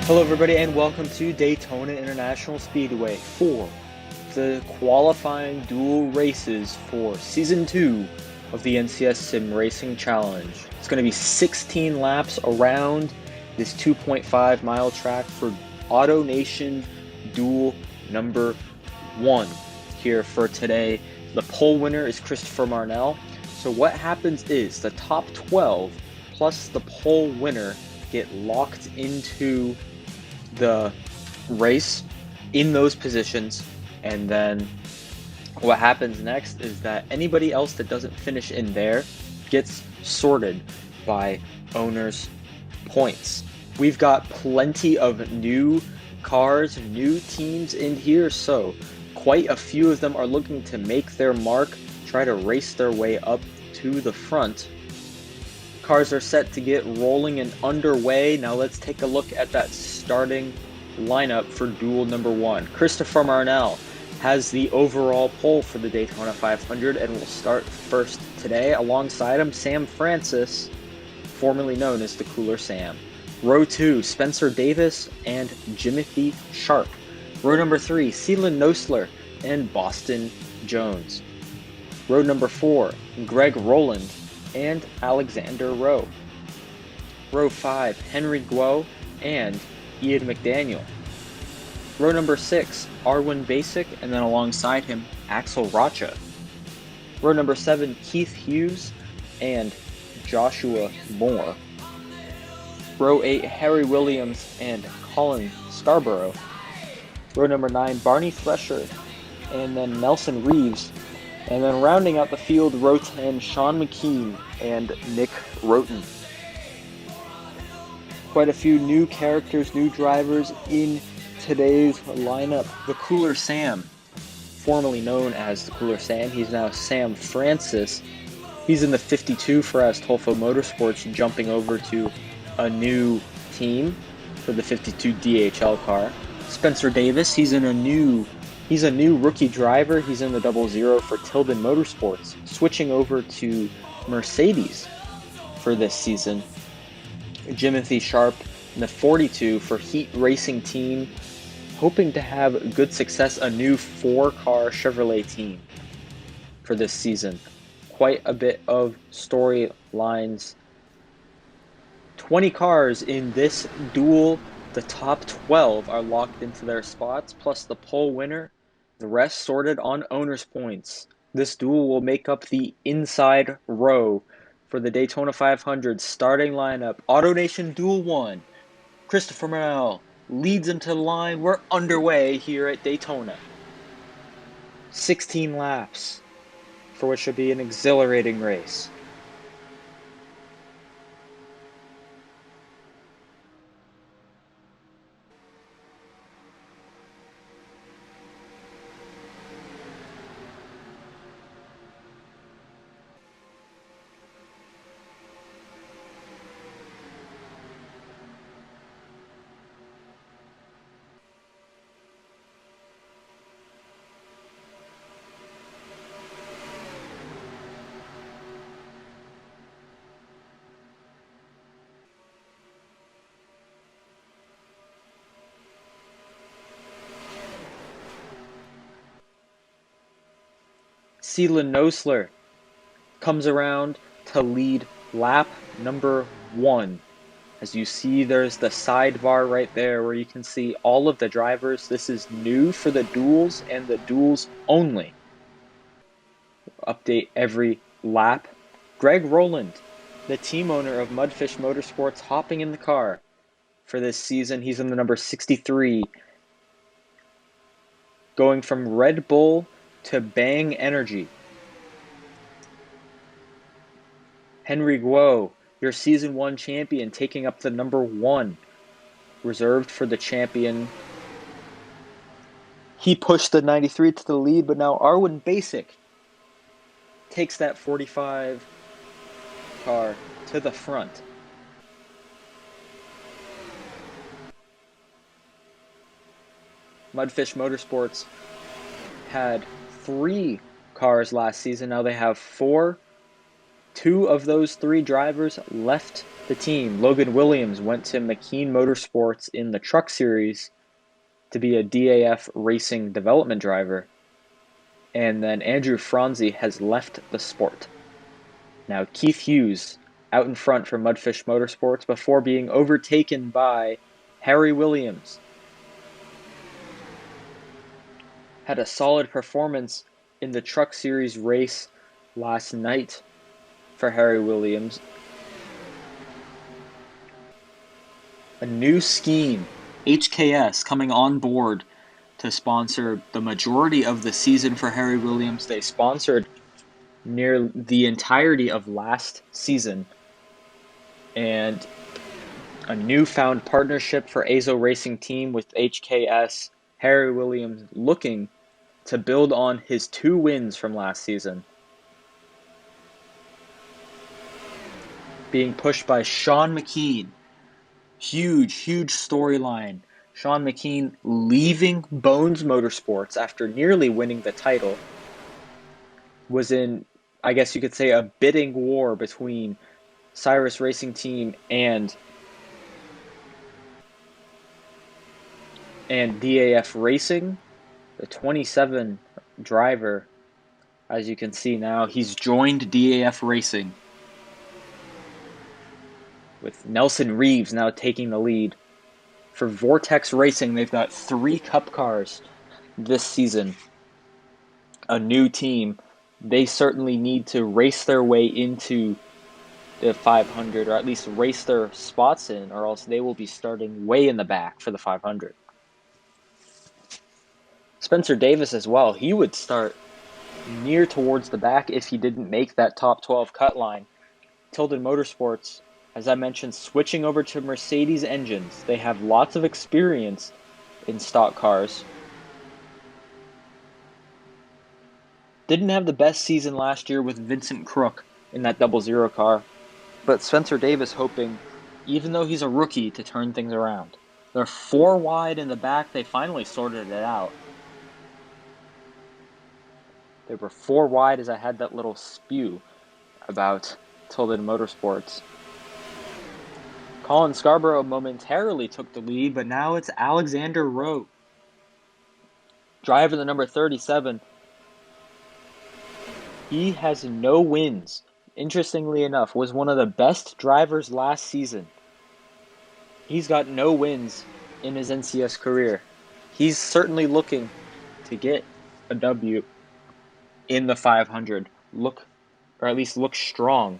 Hello everybody and welcome to Daytona International Speedway for the qualifying dual races for Season 2 of the NCS SimRacing Challenge. It's going to be 16 laps around this 2.5 mile track for AutoNation Duel number 1 here for today. The pole winner is Christopher Marnell. So what happens is the top 12 plus the pole winner get locked into the race in those positions, and then what happens next is that anybody else that doesn't finish in there gets sorted by owners' points. We've got plenty of new cars, new teams in here, so quite a few of them are looking to make their mark, try to race their way up to the front. Cars are set to get rolling and underway. Now let's take a look at that starting lineup for duel number 1. Christopher Marnell has the overall pole for the Daytona 500 and will start first today. Alongside him, Sam Francis, formerly known as the Cooler Sam. Row 2, Spencer Davis and Jimothy Sharp. Row number 3, Seelan Nosler and Boston Jones. Row number 4, Greg Rowland and Alexander Rowe. Row 5, Henry Guo and Ian McDaniel. Row number 6, Arwin Basic, and then alongside him, Axel Rocha. Row number 7, Keith Hughes and Joshua Moore. Row 8, Harry Williams and Colin Scarborough. Row number 9, Barney Thresher and then Nelson Reeves. And then rounding out the field, row 10, Sean McKean and Nick Roten. Quite a few new characters, new drivers in today's lineup. The Cooler Sam, formerly known as the Cooler Sam, he's now Sam Francis. He's in the 52 for Astolfo Motorsports, jumping over to a new team for the 52 DHL car. Spencer Davis, he's a new rookie driver. He's in the 00 for Tilden Motorsports, switching over to Mercedes for this season. Jimothy Sharp in the 42 for Heat Racing Team, hoping to have good success, a new 4-car Chevrolet team for this season. Quite a bit of storylines. 20 cars in this duel. The top 12 are locked into their spots, plus the pole winner. The rest sorted on owners' points. This duel will make up the inside row for the Daytona 500 starting lineup. AutoNation Duel 1. Christopher Marnell leads into the line. We're underway here at Daytona. 16 laps for what should be an exhilarating race. Seelan Nosler comes around to lead lap number 1. As you see, there's the sidebar right there where you can see all of the drivers. This is new for the duels and the duels only. Update every lap. Greg Rowland, the team owner of Mudfish Motorsports, hopping in the car for this season. He's in the number 63. Going from Red Bull to Bang Energy. Henry Guo, your Season 1 champion, taking up the number 1, reserved for the champion. He pushed the 93 to the lead, but now Arwin Basic takes that 45 car to the front. Mudfish Motorsports had 3 cars last season. Now they have 4 2 of those 3 drivers left the team. Logan Williams went to McKean Motorsports in the Truck Series to be a DAF Racing development driver. And then Andrew Franzi has left the sport. Now Keith Hughes out in front for Mudfish Motorsports before being overtaken by Harry Williams. Had a solid performance in the Truck Series race last night for Harry Williams. A new scheme, HKS, coming on board to sponsor the majority of the season for Harry Williams. They sponsored near the entirety of last season. And a newfound partnership for Azo Racing Team with HKS. Harry Williams looking to build on his 2 wins from last season. Being pushed by Sean McKean. Huge storyline. Sean McKean leaving Bones Motorsports after nearly winning the title. Was in, I guess you could say, a bidding war between Cyrus Racing Team and DAF Racing. The 27 driver, as you can see now, he's joined DAF Racing, with Nelson Reeves now taking the lead. For Vortex Racing, they've got 3 Cup cars this season. A new team. They certainly need to race their way into the 500, or at least race their spots in, or else they will be starting way in the back for the 500. Spencer Davis as well. He would start near towards the back if he didn't make that top 12 cut line. Tilden Motorsports, as I mentioned, switching over to Mercedes engines. They have lots of experience in stock cars. Didn't have the best season last year with Vincent Crook in that 00 car. But Spencer Davis hoping, even though he's a rookie, to turn things around. They're 4 wide in the back. They finally sorted it out. They were 4 wide as I had that little spew about Tilden Motorsports. Colin Scarborough momentarily took the lead, but now it's Alexander Rowe. Driver the number 37. He has no wins. Interestingly enough, was one of the best drivers last season. He's got no wins in his NCS career. He's certainly looking to get a W in the 500. Look strong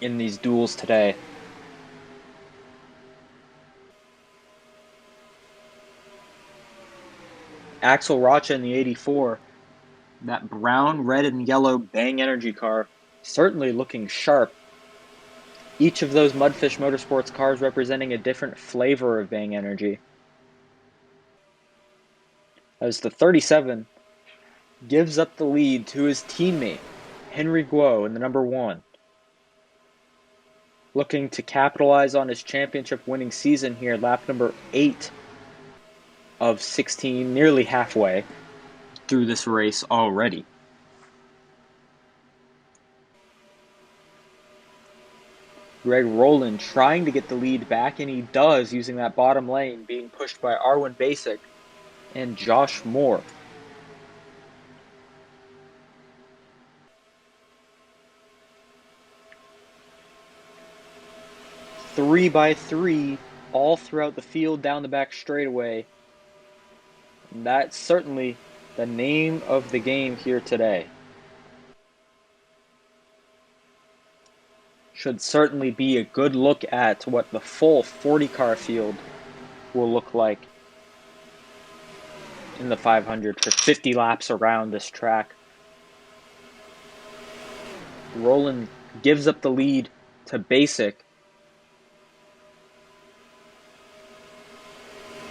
in these duels today. Axel Rocha in the 84. That brown, red, and yellow Bang Energy car certainly looking sharp. Each of those Mudfish Motorsports cars representing a different flavor of Bang Energy. As the 37 gives up the lead to his teammate, Henry Guo, in the number 1. Looking to capitalize on his championship-winning season here, lap number 8 of 16, nearly halfway through this race already. Greg Rowland trying to get the lead back, and he does, using that bottom lane, being pushed by Arwen Basic and Josh Moore. Three by 3 all throughout the field down the back straightaway. And that's certainly the name of the game here today. Should certainly be a good look at what the full 40 car field will look like in the 500 for 50 laps around this track. Rowland gives up the lead to Basic.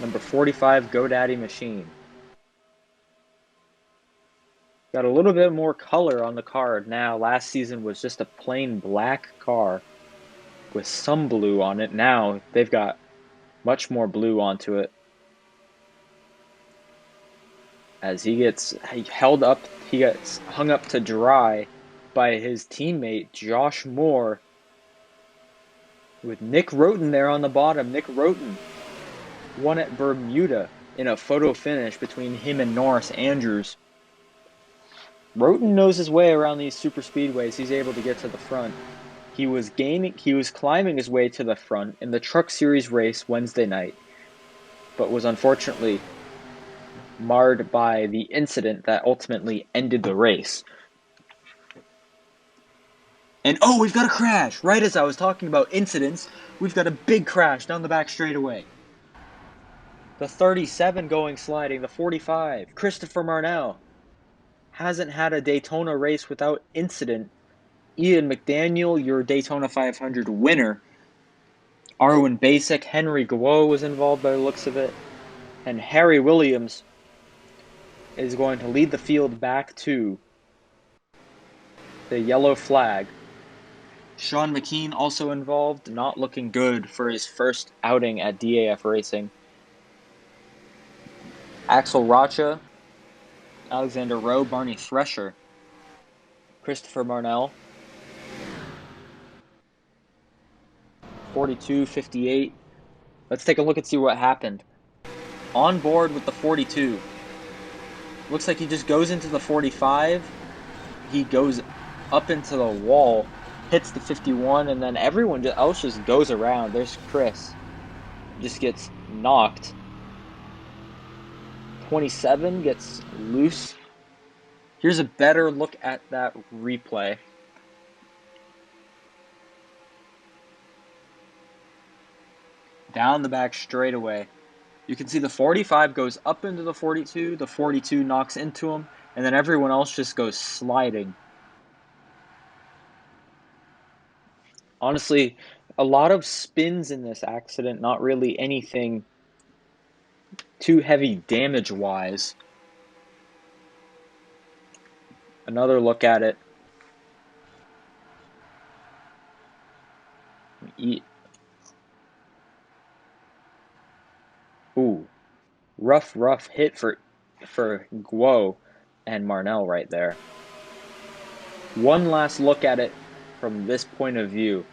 Number 45, GoDaddy Machine. Got a little bit more color on the car now. Last season was just a plain black car with some blue on it. Now they've got much more blue onto it. As he gets hung up to dry by his teammate Josh Moore, with Nick Roten there on the bottom. Nick Roten won at Bermuda in a photo finish between him and Norris Andrews. Roten knows his way around these super speedways. He's able to get to the front. He was climbing his way to the front in the Truck Series race Wednesday night, but was unfortunately marred by the incident that ultimately ended the race. And we've got a crash! Right as I was talking about incidents, we've got a big crash down the back straightaway. The 37 going sliding, the 45, Christopher Marnell, hasn't had a Daytona race without incident. Ian McDaniel, your Daytona 500 winner. Arwin Basic, Henry Guo was involved by the looks of it. And Harry Williams is going to lead the field back to the yellow flag. Sean McKean also involved, not looking good for his first outing at DAF Racing. Axel Rocha, Alexander Rowe, Barney Thresher, Christopher Marnell, 42, 58. Let's take a look and see what happened. On board with the 42. Looks like he just goes into the 45. He goes up into the wall, hits the 51, and then everyone else just goes around. There's Chris. Just gets knocked. 27 gets loose. Here's a better look at that replay. Down the back straightaway. You can see the 45 goes up into the 42, the 42 knocks into him, and then everyone else just goes sliding. Honestly, a lot of spins in this accident, not really anything too heavy damage-wise. Another look at it. Ooh, rough hit for Guo and Marnell right there. One last look at it from this point of view.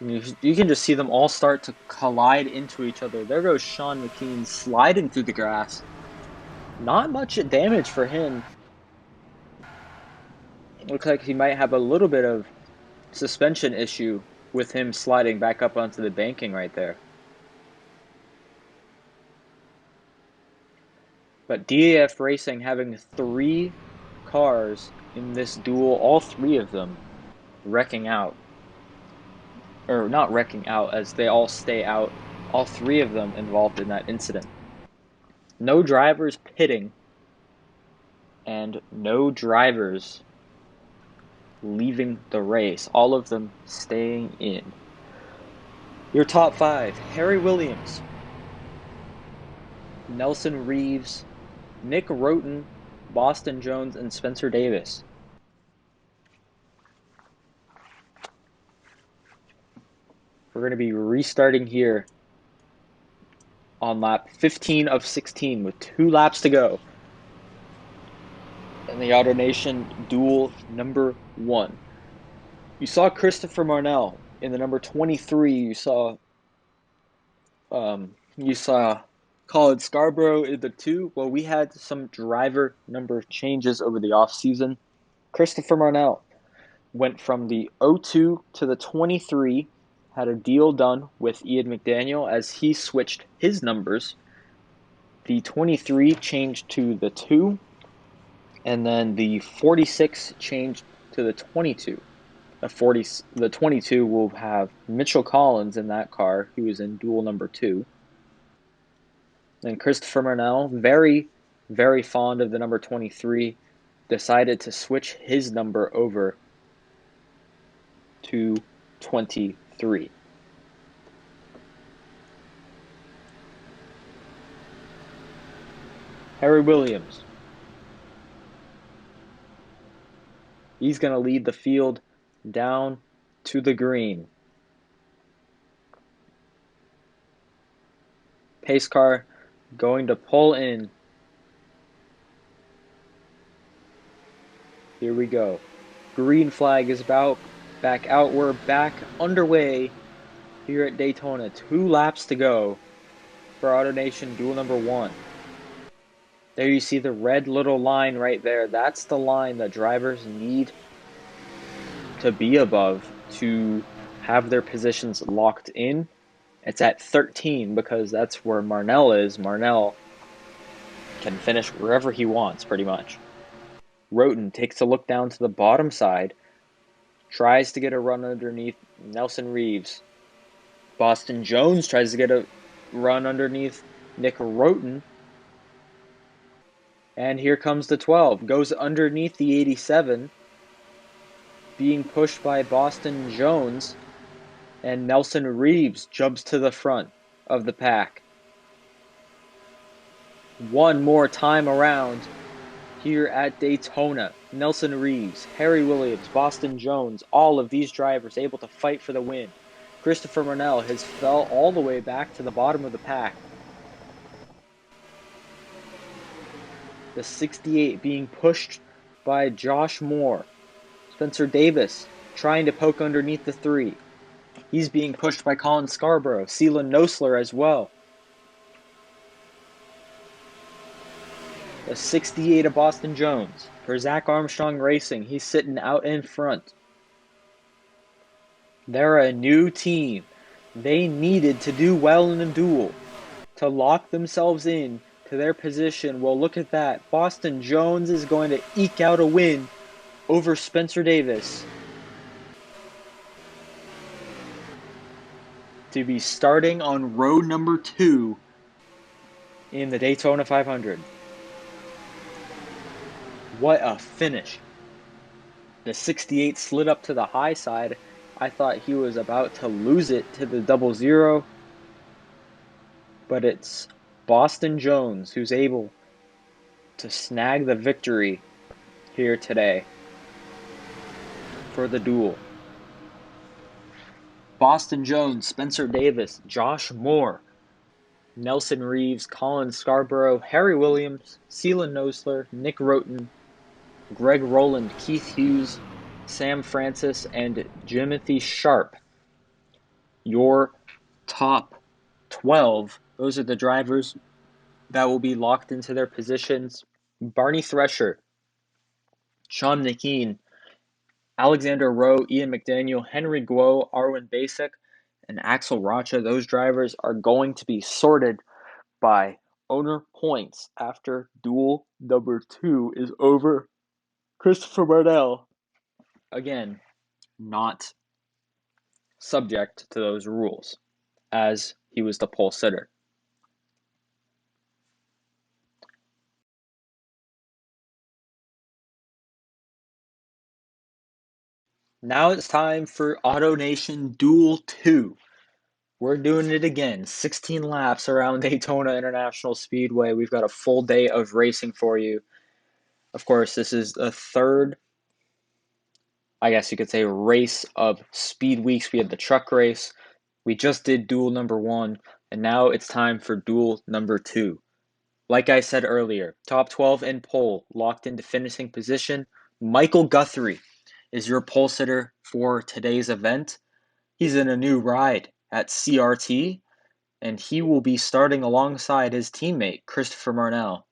You can just see them all start to collide into each other. There goes Sean McKean sliding through the grass. Not much damage for him. Looks like he might have a little bit of suspension issue with him sliding back up onto the banking right there. But DAF Racing having 3 cars in this duel, all 3 of them wrecking out. Or not wrecking out, as they all stay out. All 3 of them involved in that incident. No drivers pitting, and no drivers leaving the race. All of them staying in. Your top 5, Harry Williams, Nelson Reeves, Nick Roten, Boston Jones, and Spencer Davis. We're going to be restarting here on lap 15 of 16 with 2 laps to go in the AutoNation Duel number 1. You saw Christopher Marnell in the number 23. You saw Colin Scarborough in the 2. Well, we had some driver number changes over the offseason. Christopher Marnell went from the 02 to the 23, had a deal done with Ian McDaniel as he switched his numbers. The 23 changed to the 2, and then the 46 changed to the 22. The 22 will have Mitchell Collins in that car, who is in duel number 2. Then Christopher Marnell, very, very fond of the number 23, decided to switch his number over to 23. Harry Williams. He's going to lead the field down to the green. Pace car going to pull in. Here we go. Green flag is about back out. We're back underway here at Daytona. 2 laps to go for AutoNation duel number 1. There you see the red little line right there. That's the line that drivers need to be above to have their positions locked in. It's at 13 because that's where Marnell is. Marnell can finish wherever he wants, pretty much. Roten takes a look down to the bottom side, tries to get a run underneath Nelson Reeves. Boston Jones tries to get a run underneath Nick Roten. And here comes the 12. Goes underneath the 87, being pushed by Boston Jones. And Nelson Reeves jumps to the front of the pack. One more time around here at Daytona. Nelson Reeves, Harry Williams, Boston Jones, all of these drivers able to fight for the win. Christopher Marnell has fell all the way back to the bottom of the pack. The 68 being pushed by Josh Moore. Spencer Davis trying to poke underneath the 3. He's being pushed by Colin Scarborough. Seelan Nosler as well. The 68 of Boston Jones for Zach Armstrong Racing. He's sitting out in front. They're a new team. They needed to do well in a duel to lock themselves in to their position. Well, look at that. Boston Jones is going to eke out a win over Spencer Davis to be starting on row number 2 in the Daytona 500. What a finish. The 68 slid up to the high side. I thought he was about to lose it to the 00, but it's Boston Jones who's able to snag the victory here today for the duel. Boston Jones, Spencer Davis, Josh Moore, Nelson Reeves, Colin Scarborough, Harry Williams, Seelan Nosler, Nick Roten, Greg Rowland, Keith Hughes, Sam Francis, and Jimothy Sharp. Your top 12, those are the drivers that will be locked into their positions. Barney Thresher, Sean McKean, Alexander Rowe, Ian McDaniel, Henry Guo, Arwen Basic, and Axel Rocha. Those drivers are going to be sorted by owner points after duel number 2 is over. Christopher Marnell, again, not subject to those rules, as he was the pole sitter. Now it's time for AutoNation Duel 2. We're doing it again. 16 laps around Daytona International Speedway. We've got a full day of racing for you. Of course, this is the third, I guess you could say, race of Speed Weeks. We had the truck race. We just did duel number 1, and now it's time for duel number 2. Like I said earlier, top 12 and pole locked into finishing position. Michael Guthrie is your pole sitter for today's event. He's in a new ride at CRT, and he will be starting alongside his teammate, Christopher Marnell,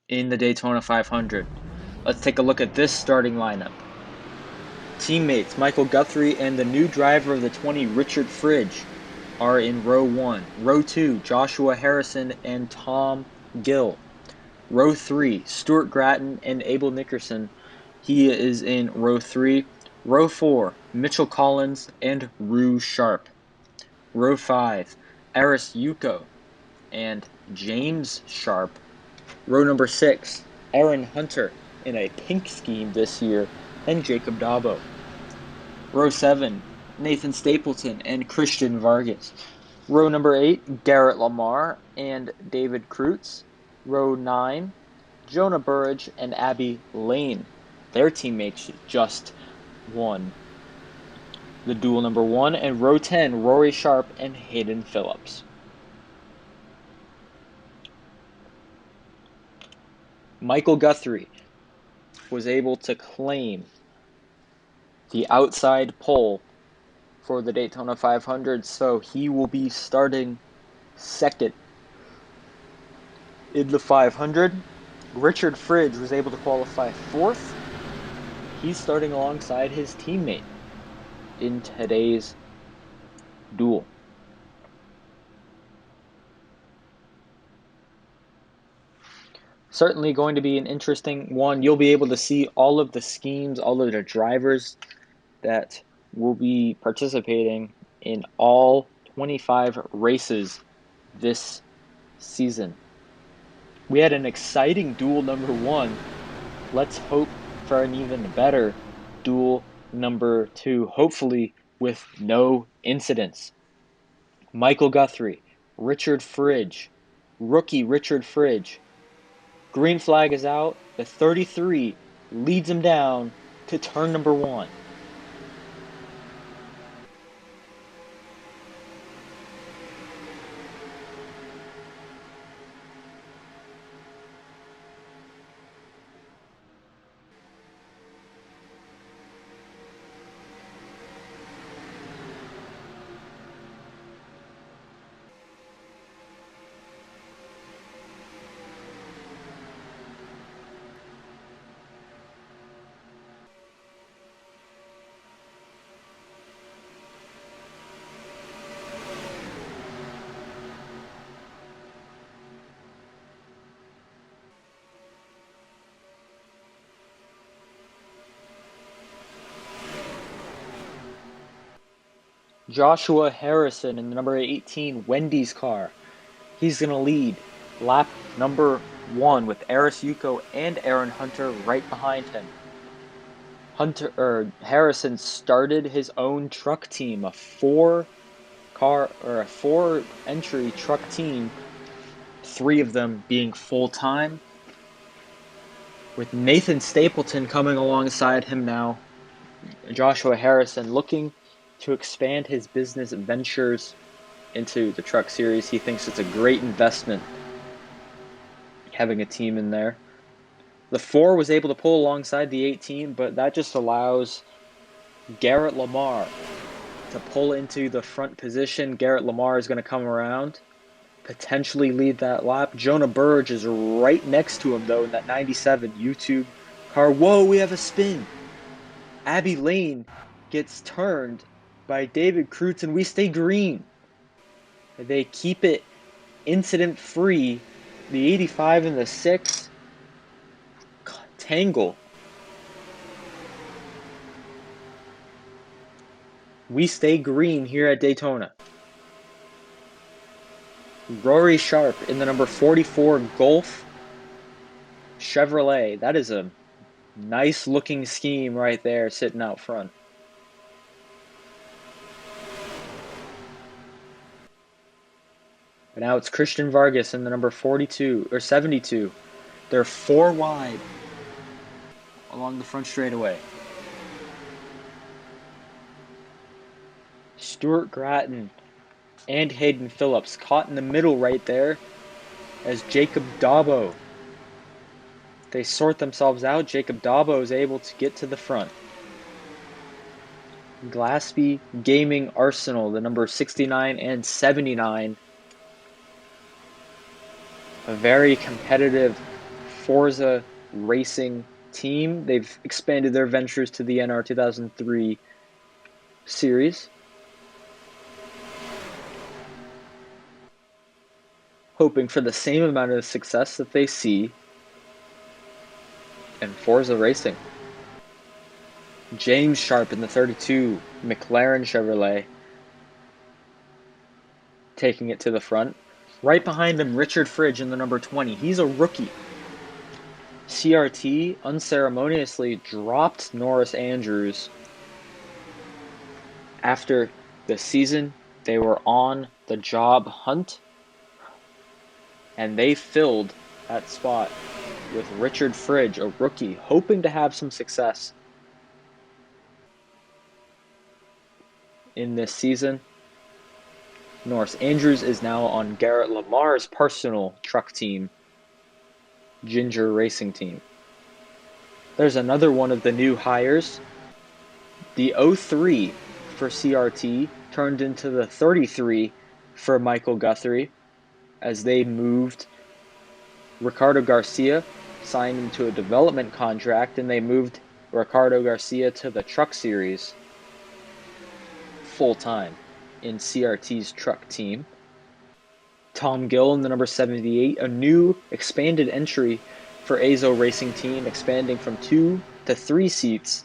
in the Daytona 500. Let's take a look at this starting lineup. Teammates Michael Guthrie and the new driver of the 20, Richard Fridge, are in row 1. Row 2, Joshua Harrison and Tom Gill. Row 3, Stuart Gratton and Abel Nickerson. He is in row 3. Row 4, Mitchell Collins and Rue Sharp. Row 5, Aris Yuko and James Sharp. Row number 6, Aaron Hunter in a pink scheme this year, and Jacob Dabo. Row 7, Nathan Stapleton and Christian Vargas. Row number 8, Garrett Lamar and David Kreutz. Row 9, Jonah Burridge and Abby Lane. Their teammates just won the duel number 1. And row 10, Rory Sharp and Hayden Phillips. Michael Guthrie was able to claim the outside pole for the Daytona 500, so he will be starting second in the 500. Richard Fridge was able to qualify fourth. He's starting alongside his teammate in today's duel. Certainly going to be an interesting one. You'll be able to see all of the schemes, all of the drivers that will be participating in all 25 races this season. We had an exciting duel number one. Let's hope for an even better duel number two, hopefully with no incidents. Michael Guthrie, Richard Fridge, rookie Richard Fridge. Green flag is out. The 33 leads him down to turn number one. Joshua Harrison in the number 18 Wendy's car. He's going to lead lap number one with Eris Yuko and Aaron Hunter right behind him. Harrison started his own truck team, a four entry truck team, three of them being full-time, with Nathan Stapleton coming alongside him now. Joshua Harrison looking to expand his business ventures into the truck series. He thinks it's a great investment having a team in there. The 4 was able to pull alongside the 18, but that just allows Garrett Lamar to pull into the front position. Garrett Lamar is going to come around, potentially lead that lap. Jonah Burge is right next to him, though, in that 97 YouTube car. Whoa, we have a spin. Abbey Lane gets turned by David Kreutz, and we stay green. They keep it incident-free. The 85 and the 6 tangle. We stay green here at Daytona. Rory Sharp in the number 44 Golf Chevrolet. That is a nice looking scheme right there sitting out front. But now it's Christian Vargas in the number 42 or 72. They're 4 wide along the front straightaway. Stuart Gratton and Hayden Phillips caught in the middle right there as Jacob Dabo. They sort themselves out. Jacob Dabo is able to get to the front. Glaspie Gaming Arsenal, the number 69 and 79. A very competitive Forza racing team. They've expanded their ventures to the NR 2003 series. Hoping for the same amount of success that they see in Forza racing. James Sharp in the 32 McLaren Chevrolet taking it to the front. Right behind him, Richard Fridge in the number 20. He's a rookie. CRT unceremoniously dropped Norris Andrews after the season. They were on the job hunt, and they filled that spot with Richard Fridge, a rookie, hoping to have some success in this season. Norris Andrews is now on Garrett Lamar's personal truck team, Ginger Racing Team. There's another one of the new hires. The 03 for CRT turned into the 33 for Michael Guthrie as they moved Ricardo Garcia, signed into a development contract, and they moved Ricardo Garcia to the Truck Series full-time in CRT's truck team. Tom Gill in the number 78, a new expanded entry for Azo Racing Team, expanding from 2 to 3 seats.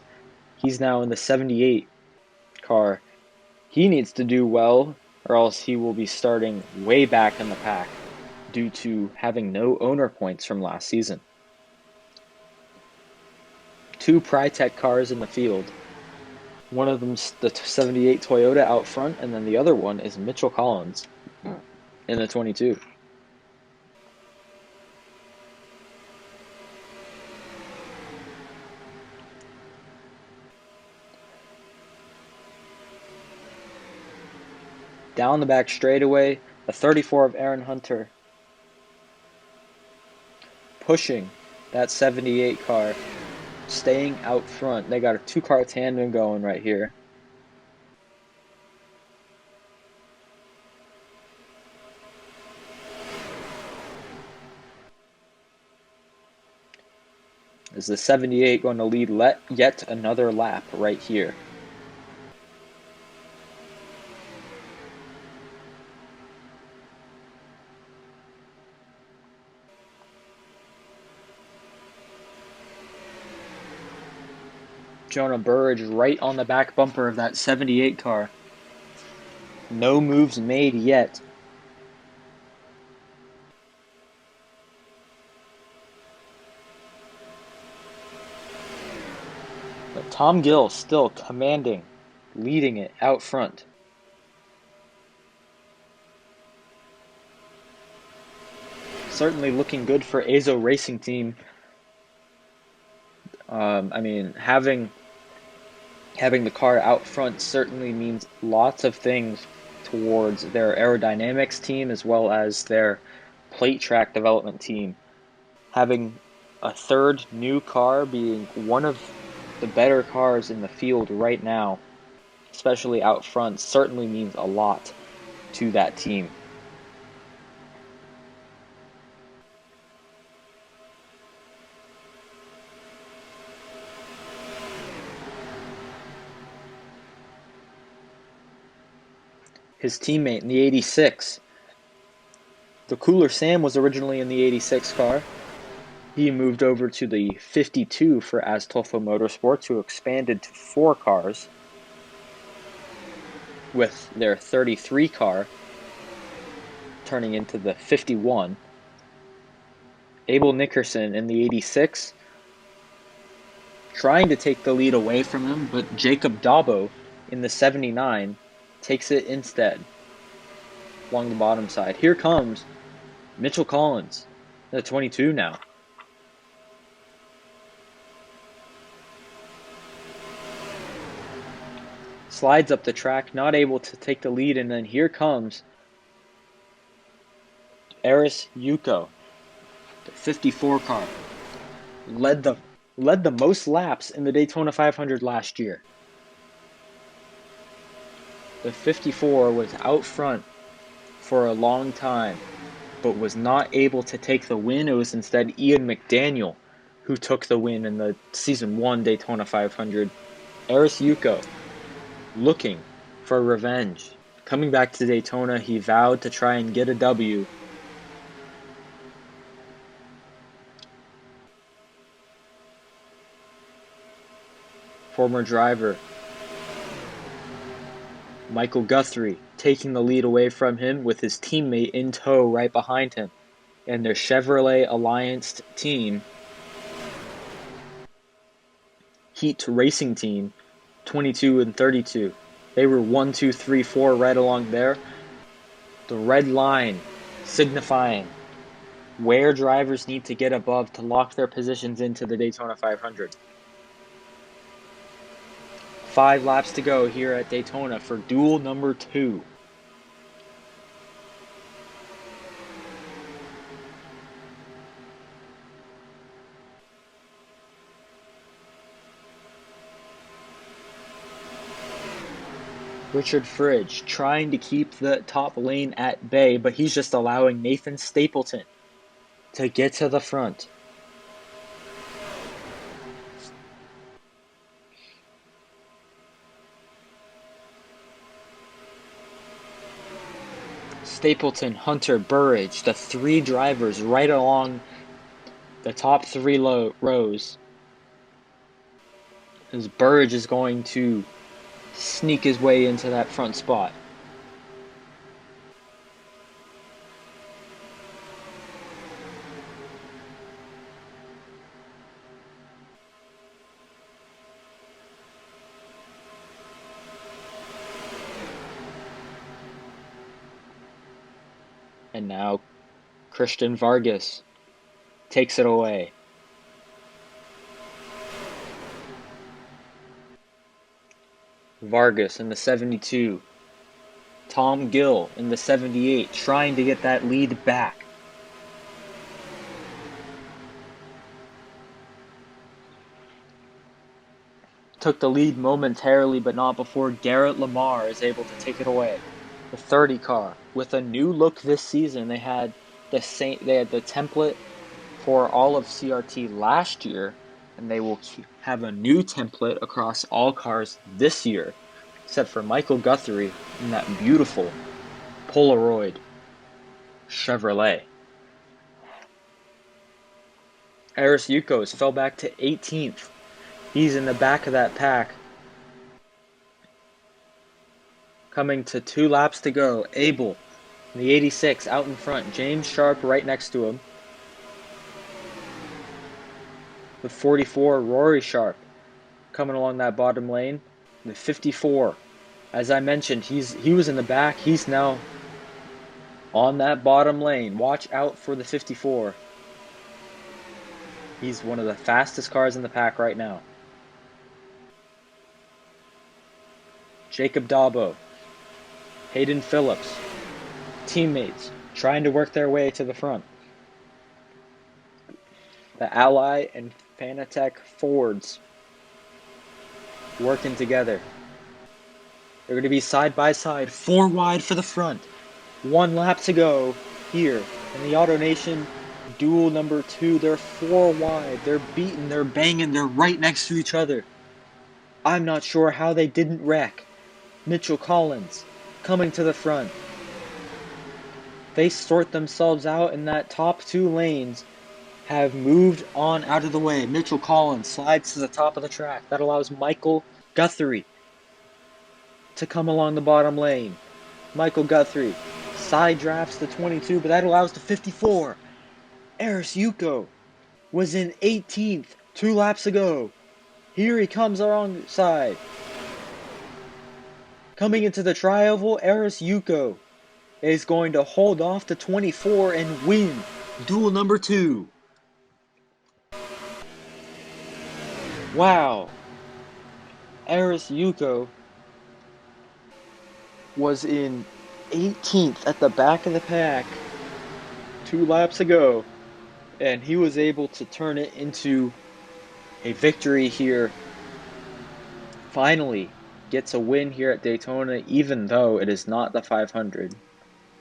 He's now in the 78 car. He needs to do well, or else he will be starting way back in the pack due to having no owner points from last season. 2 Prytech cars in the field. One of them's the 78 Toyota out front, and then the other one is Mitchell Collins in the 22. Down the back straightaway, the 34 of Aaron Hunter pushing that 78 car, staying out front. They got a 2-car tandem going right here. Is the 78 going to lead yet another lap right here? Jonah Burridge right on the back bumper of that 78 car. No moves made yet. But Tom Gill still commanding, leading it out front. Certainly looking good for Azo Racing Team. Having the car out front certainly means lots of things towards their aerodynamics team as well as their plate track development team. Having a third new car being one of the better cars in the field right now, especially out front, certainly means a lot to that team. His teammate in the 86. The Cooler Sam was originally in the 86 car. He moved over to the 52 for Astolfo Motorsports, who expanded to 4 cars with their 33 car turning into the 51. Abel Nickerson in the 86 trying to take the lead away from him, but Jacob Dabo in the 79 takes it instead along the bottom side. Here comes Mitchell Collins, the 22 now. Slides up the track, not able to take the lead, and then here comes Aris Yuko, the 54 car. Led the most laps in the Daytona 500 last year. The 54 was out front for a long time, but was not able to take the win. It was instead Ian McDaniel who took the win in the Season 1 Daytona 500. Aris Yuko looking for revenge. Coming back to Daytona, he vowed to try and get a W. Former driver Michael Guthrie taking the lead away from him with his teammate in tow right behind him. And their Chevrolet Alliance team, Heat Racing Team, 22 and 32. They were 1, 2, 3, 4 right along there. The red line signifying where drivers need to get above to lock their positions into the Daytona 500. 5 laps to go here at Daytona for duel number 2. Richard Fridge trying to keep the top lane at bay, but he's just allowing Nathan Stapleton to get to the front. Stapleton, Hunter, Burridge, the three drivers right along the top three rows. As Burridge is going to sneak his way into that front spot. And now Christian Vargas takes it away. Vargas in the 72. Tom Gill in the 78 trying to get that lead back. Took the lead momentarily, but not before Garrett Lamar is able to take it away. The 30 car with a new look this season. They had the template for all of CRT last year, and they will have a new template across all cars this year, except for Michael Guthrie in that beautiful Polaroid Chevrolet. Aris Yukos fell back to 18th. He's in the back of that pack. Coming to 2 laps to go. Abel in the 86 out in front. James Sharp right next to him. With 44, Rory Sharp coming along that bottom lane. The 54. As I mentioned, he was in the back. He's now on that bottom lane. Watch out for the 54. He's one of the fastest cars in the pack right now. Jacob Dabo, Hayden Phillips, teammates trying to work their way to the front. The Ally and Fanatec Fords working together. They're going to be side by side, 4 wide for the front. 1 lap to go here in the AutoNation Duel number 2. They're 4 wide. They're beating, they're banging, they're right next to each other. I'm not sure how they didn't wreck. Mitchell Collins coming to the front. They sort themselves out in that top 2 lanes, have moved on out of the way. Mitchell Collins slides to the top of the track. That allows Michael Guthrie to come along the bottom lane. Michael Guthrie side drafts the 22, but that allows the 54. Aris Yuko was in 18th 2 laps ago. Here he comes alongside. Coming into the tri-oval, Aris Yuko is going to hold off to 24 and win Duel number 2. Wow. Aris Yuko was in 18th at the back of the pack 2 laps ago, and he was able to turn it into a victory here. Finally gets a win here at Daytona, even though it is not the 500.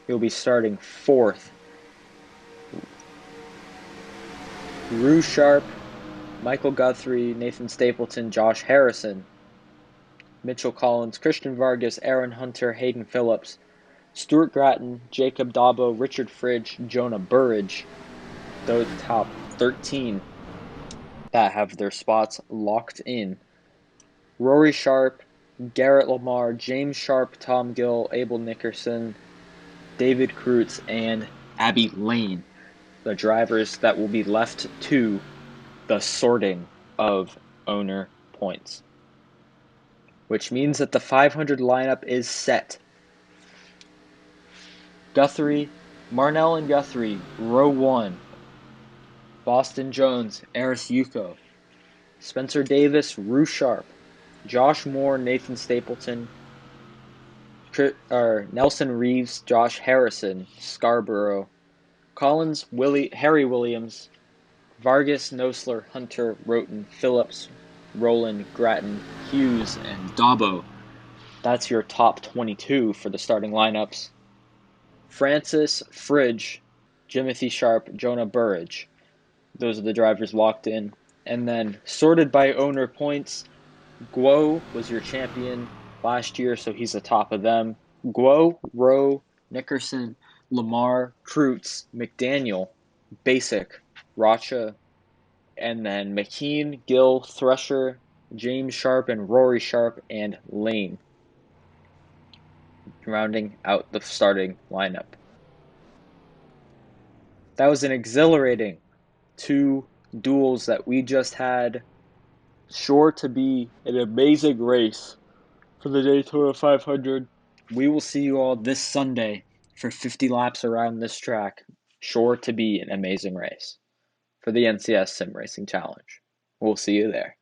He'll be starting 4th. Rue Sharp, Michael Guthrie, Nathan Stapleton, Josh Harrison, Mitchell Collins, Christian Vargas, Aaron Hunter, Hayden Phillips, Stuart Gratton, Jacob Dabo, Richard Fridge, Jonah Burridge. Those top 13 that have their spots locked in. Rory Sharp, Garrett Lamar, James Sharp, Tom Gill, Abel Nickerson, David Kreutz, and Abby Lane, the drivers that will be left to the sorting of owner points. Which means that the 500 lineup is set. Guthrie, Marnell and Guthrie, row 1. Boston Jones, Aris Yuko. Spencer Davis, Rue Sharp. Josh Moore, Nathan Stapleton. Nelson Reeves, Josh Harrison, Scarborough. Collins, Harry Williams. Vargas, Nosler, Hunter, Roten, Phillips, Rowland, Gratton, Hughes, and Dabo. That's your top 22 for the starting lineups. Francis Fridge, Jimothy Sharp, Jonah Burridge. Those are the drivers locked in. And then sorted by owner points, Guo was your champion last year, so he's the top of them. Guo, Rowe, Nickerson, Lamar, Kreutz, McDaniel, Basic, Rocha, and then McKean, Gill, Thresher, James Sharp, and Rory Sharp, and Lane, rounding out the starting lineup. That was an exhilarating 2 duels that we just had. Sure to be an amazing race for the Daytona 500. We will see you all this Sunday for 50 laps around this track. Sure to be an amazing race for the NCS Sim Racing Challenge. We'll see you there.